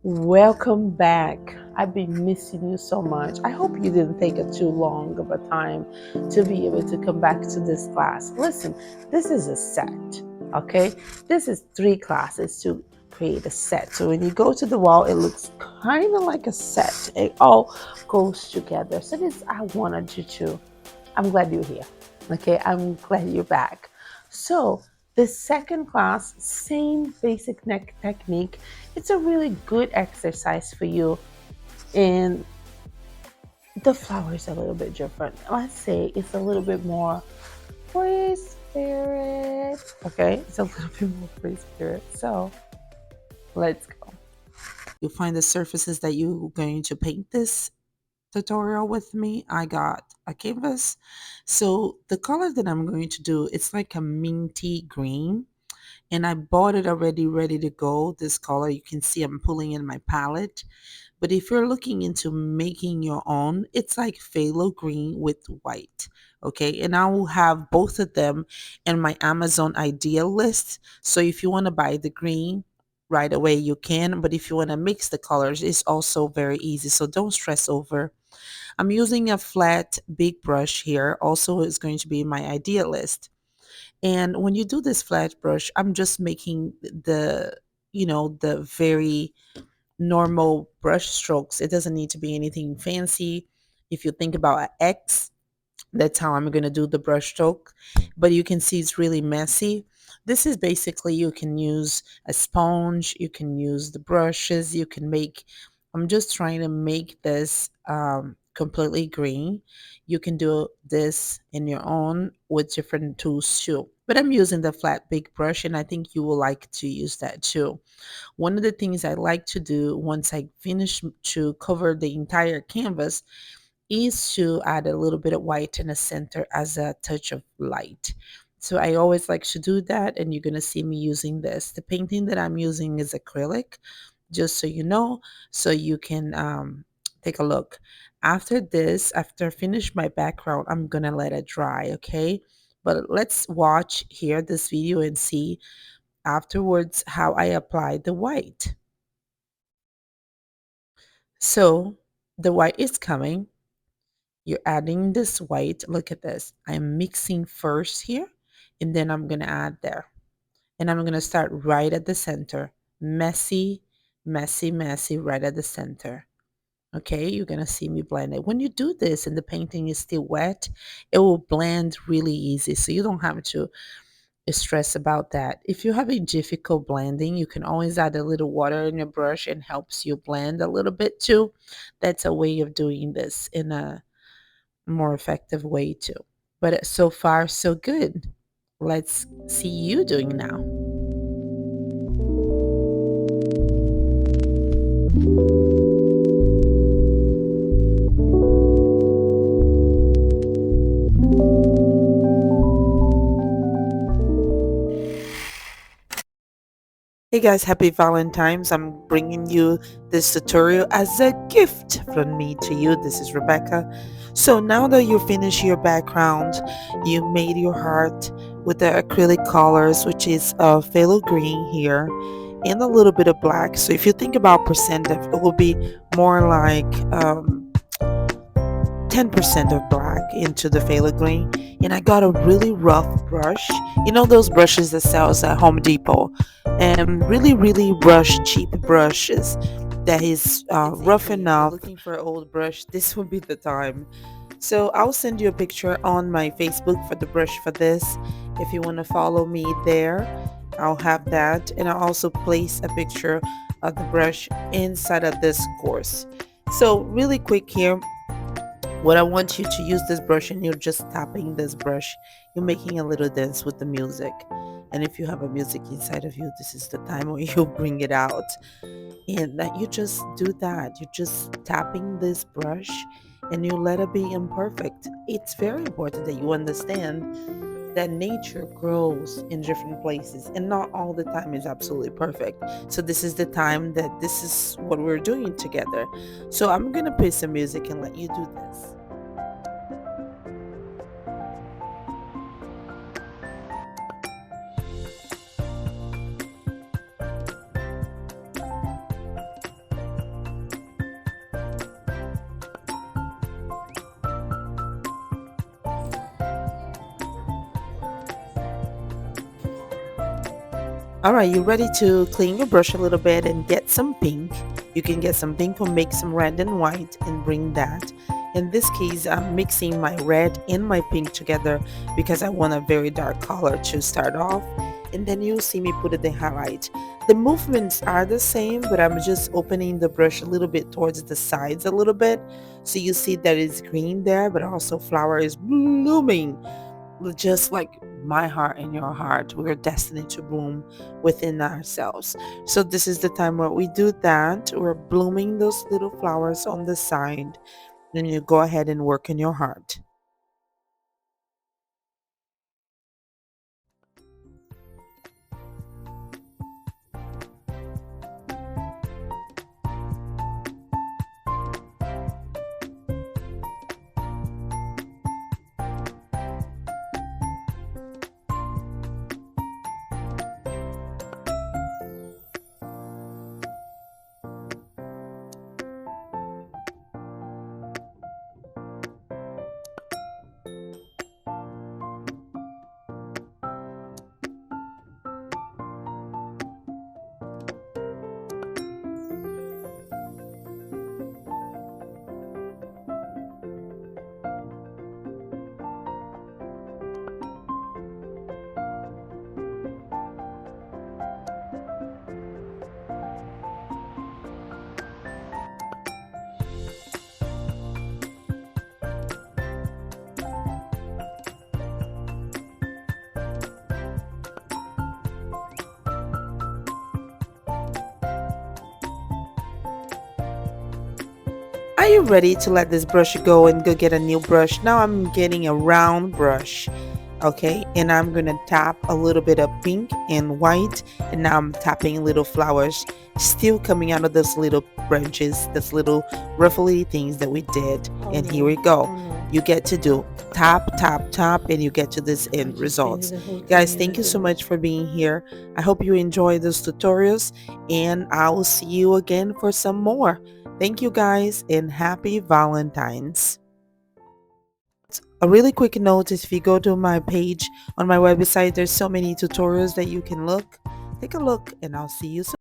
Welcome back. I've been missing you so much. I hope you didn't take a too long of a time to be able to come back to this class. Listen, this is a set, okay? This is three classes to create a set. So when you go to the wall, it looks kind of like a set. It all goes together. So this, I wanted you to. I'm glad you're here. Okay, I'm glad you're back. So the second class, same basic neck technique. It's a really good exercise for you. And the flower is a little bit different. Let's say it's a little bit more free spirit. Okay, it's a little bit more free spirit. So let's go. You'll find the surfaces that you're going to paint this tutorial with me. I got a canvas. So the color that I'm going to do, it's like a minty green. And I bought it already ready to go. This color, you can see I'm pulling in my palette. But if you're looking into making your own, it's like phthalo green with white. Okay, and I will have both of them in my Amazon idea list. So if you want to buy the green right away, you can. But if you want to mix the colors, it's also very easy. So don't stress over. I'm using a flat big brush here. Also, it's going to be in my idea list. And when you do this flat brush, I'm just making the very normal brush strokes. It doesn't need to be anything fancy. If you think about an X, that's how I'm going to do the brush stroke. But you can see it's really messy. This is basically, you can use a sponge, you can use the brushes, you can make, I'm just trying to make this completely green. You can do this in your own with different tools too. But I'm using the flat big brush, and I think you will like to use that too. One of the things I like to do once I finish to cover the entire canvas is to add a little bit of white in the center as a touch of light. So I always like to do that, and you're going to see me using this. The painting that I'm using is acrylic, just so you know, so you can take a look. After this, after I finish my background, I'm going to let it dry, okay? But let's watch here this video and see afterwards how I apply the white. So the white is coming. You're adding this white. Look at this. I'm mixing first here, and then I'm going to add there. And I'm going to start right at the center. Messy, messy, messy, right at the center. Okay, you're going to see me blend it. When you do this and the painting is still wet, it will blend really easy. So you don't have to stress about that. If you're having difficult blending, you can always add a little water in your brush and helps you blend a little bit too. That's a way of doing this in a more effective way too. But so far, so good. Let's see you doing now. Hey guys, happy Valentine's. I'm bringing you this tutorial as a gift from me to you. This is Rebecca. So now that you finish your background, you made your heart with the acrylic colors, which is phthalo green here, and a little bit of black. So if you think about percentage, it will be more like 10% of black into the phthalo green. And I got a really rough brush. You know those brushes that sells at Home Depot, and really brush cheap brushes that is rough enough. Looking for an old brush, this would be the time. So I'll send you a picture on my Facebook for the brush for this. If you want to follow me there, I'll have that, and I'll also place a picture of the brush inside of this course. So really quick here, what I want you to use this brush, and you're just tapping this brush, you're making a little dance with the music. And if you have a music inside of you, this is the time where you bring it out. And that you just do that. You're just tapping this brush and you let it be imperfect. It's very important that you understand that nature grows in different places and not all the time is absolutely perfect. So this is the time that this is what we're doing together. So I'm gonna play some music and let you do this. All right, you ready to clean your brush a little bit and get some pink? You can get some pink or make some red and white and bring that. In this case, I'm mixing my red and my pink together because I want a very dark color to start off. And then you'll see me put it the highlight. The movements are the same, but I'm just opening the brush a little bit towards the sides a little bit. So you see that it's green there, but also flower is blooming just like my heart and your heart. We're destined to bloom within ourselves. So this is the time where we do that. We're blooming those little flowers on the side. Then you go ahead and work in your heart. Are you ready to let this brush go and go get a new brush? Now I'm getting a round brush, okay, and I'm gonna tap a little bit of pink and white, and now I'm tapping little flowers still coming out of those little branches, those little ruffly things that we did. And here we go. You get to do tap tap tap and you get to this end results. Guys, thank you so much for being here. I hope you enjoy those tutorials, and I will see you again for some more. Thank you guys, and happy Valentine's. A really quick note is if you go to my page on my website, there's so many tutorials that you can take a look, and I'll see you soon.